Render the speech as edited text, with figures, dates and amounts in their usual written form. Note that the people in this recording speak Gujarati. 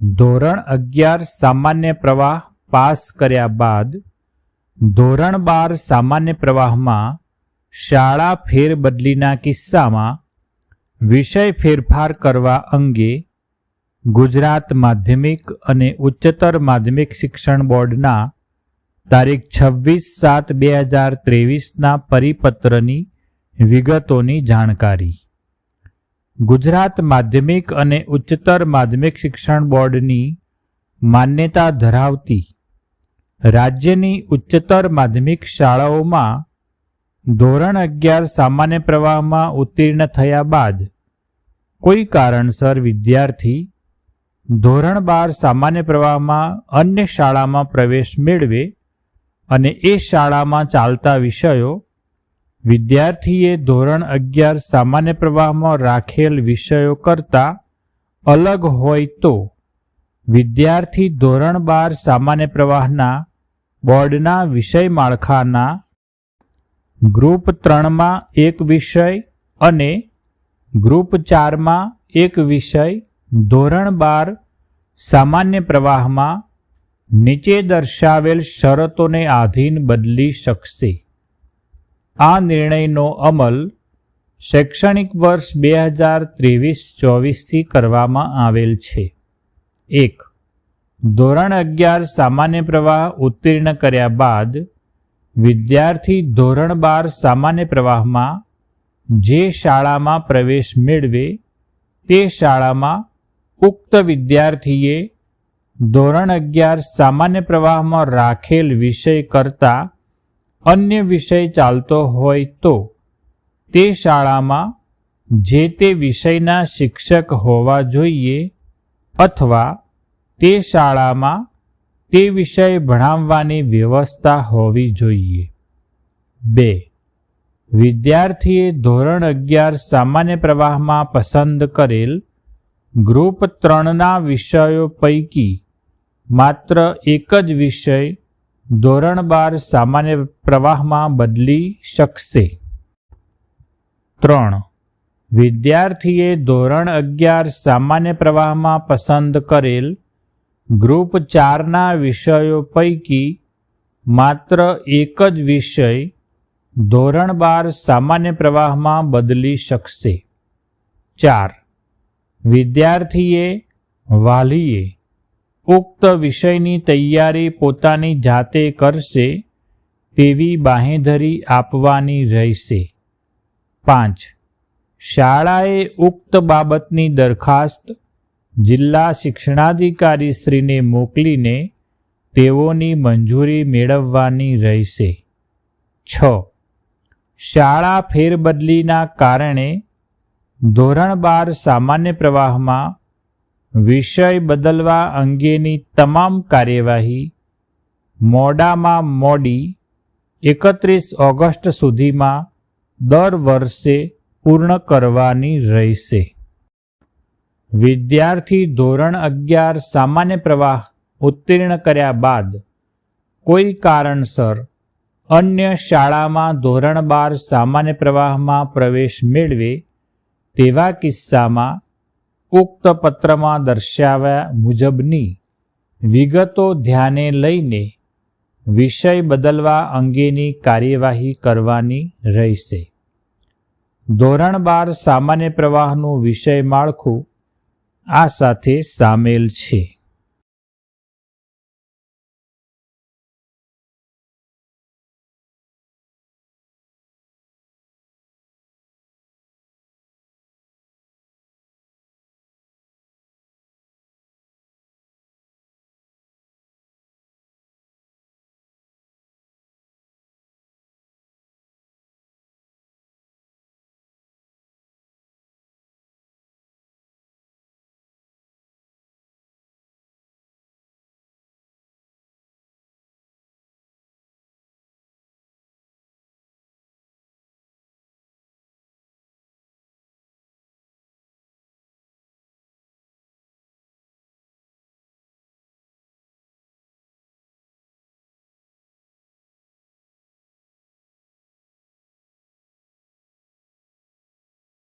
ધોરણ 11 સામાન્ય પ્રવાહ પાસ કર્યા બાદ ધોરણ 12 સામાન્ય પ્રવાહમાં શાળા ફેરબદલીના કિસ્સામાં વિષય ફેરફાર કરવા અંગે ગુજરાત માધ્યમિક અને ઉચ્ચતર માધ્યમિક શિક્ષણ બોર્ડના તારીખ 26/7/2023ના પરિપત્રની વિગતોની જાણકારી. ગુજરાત માધ્યમિક અને ઉચ્ચતર માધ્યમિક શિક્ષણ બોર્ડની માન્યતા ધરાવતી રાજ્યની ઉચ્ચતર માધ્યમિક શાળાઓમાં ધોરણ 11 સામાન્ય પ્રવાહમાં ઉત્તીર્ણ થયા બાદ કોઈ કારણસર વિદ્યાર્થી ધોરણ 12 સામાન્ય પ્રવાહમાં અન્ય શાળામાં પ્રવેશ મેળવે અને એ શાળામાં ચાલતા વિષયો વિદ્યાર્થીએ ધોરણ 11 સામાન્ય પ્રવાહમાં રાખેલ વિષયો કરતાં અલગ હોય તો વિદ્યાર્થી ધોરણ 12 સામાન્ય પ્રવાહના બોર્ડના વિષય માળખાના ગ્રુપ 3માં એક વિષય અને ગ્રુપ 4માં એક વિષય ધોરણ 12 સામાન્ય પ્રવાહમાં નીચે દર્શાવેલ શરતોને આધીન બદલી શકશે. આ નિર્ણયનો અમલ શૈક્ષણિક વર્ષ 2023-24થી કરવામાં આવેલ છે. 1. ધોરણ 11 સામાન્ય પ્રવાહ ઉત્તીર્ણ કર્યા બાદ વિદ્યાર્થી ધોરણ 12 સામાન્ય પ્રવાહમાં જે શાળામાં પ્રવેશ મેળવે તે શાળામાં ઉક્ત વિદ્યાર્થીએ ધોરણ 11 સામાન્ય પ્રવાહમાં રાખેલ વિષય કરતાં અન્ય વિષય ચાલતો હોય તો તે શાળામાં જે તે વિષયના શિક્ષક હોવા જોઈએ અથવા તે શાળામાં તે વિષય ભણાવવાની વ્યવસ્થા હોવી જોઈએ. 2. વિદ્યાર્થીએ ધોરણ 11 સામાન્ય પ્રવાહમાં પસંદ કરેલ ગ્રુપ 3ના વિષયો પૈકી માત્ર એક જ વિષય ધોરણ 12 સામાન્ય પ્રવાહમાં બદલી શકશે. 3. વિદ્યાર્થીએ ધોરણ 11 સામાન્ય પ્રવાહમાં પસંદ કરેલ ગ્રુપ 4ના વિષયો પૈકી માત્ર એક જ વિષય ધોરણ 12 સામાન્ય પ્રવાહમાં બદલી શકશે. 4. વિદ્યાર્થીએ વાલીએ ઉક્ત વિષયની તૈયારી પોતાની જાતે કરશે તેવી બાંહેધરી આપવાની રહેશે. 5. શાળાએ ઉક્ત બાબતની દરખાસ્ત જિલ્લા શિક્ષણાધિકારીશ્રીને મોકલીને તેઓની મંજૂરી મેળવવાની રહેશે. 6. શાળા ફેરબદલીના કારણે ધોરણ 12 સામાન્ય પ્રવાહમાં વિષય બદલવા અંગેની તમામ કાર્યવાહી મોડામાં મોડી 31 ઓગસ્ટ સુધીમાં દર વર્ષે પૂર્ણ કરવાની રહેશે. વિદ્યાર્થી ધોરણ 11 સામાન્ય પ્રવાહ ઉત્તીર્ણ કર્યા બાદ કોઈ કારણસર અન્ય શાળામાં ધોરણ 12 સામાન્ય પ્રવાહમાં પ્રવેશ મેળવે તેવા કિસ્સામાં ઉક્ત પત્રમાં દર્શાવ્યા મુજબની વિગતો ધ્યાને લઈને વિષય બદલવા અંગેની કાર્યવાહી કરવાની રહેશે. ધોરણ 12 સામાન્ય પ્રવાહનું વિષય માળખું આ સાથે સામેલ છે.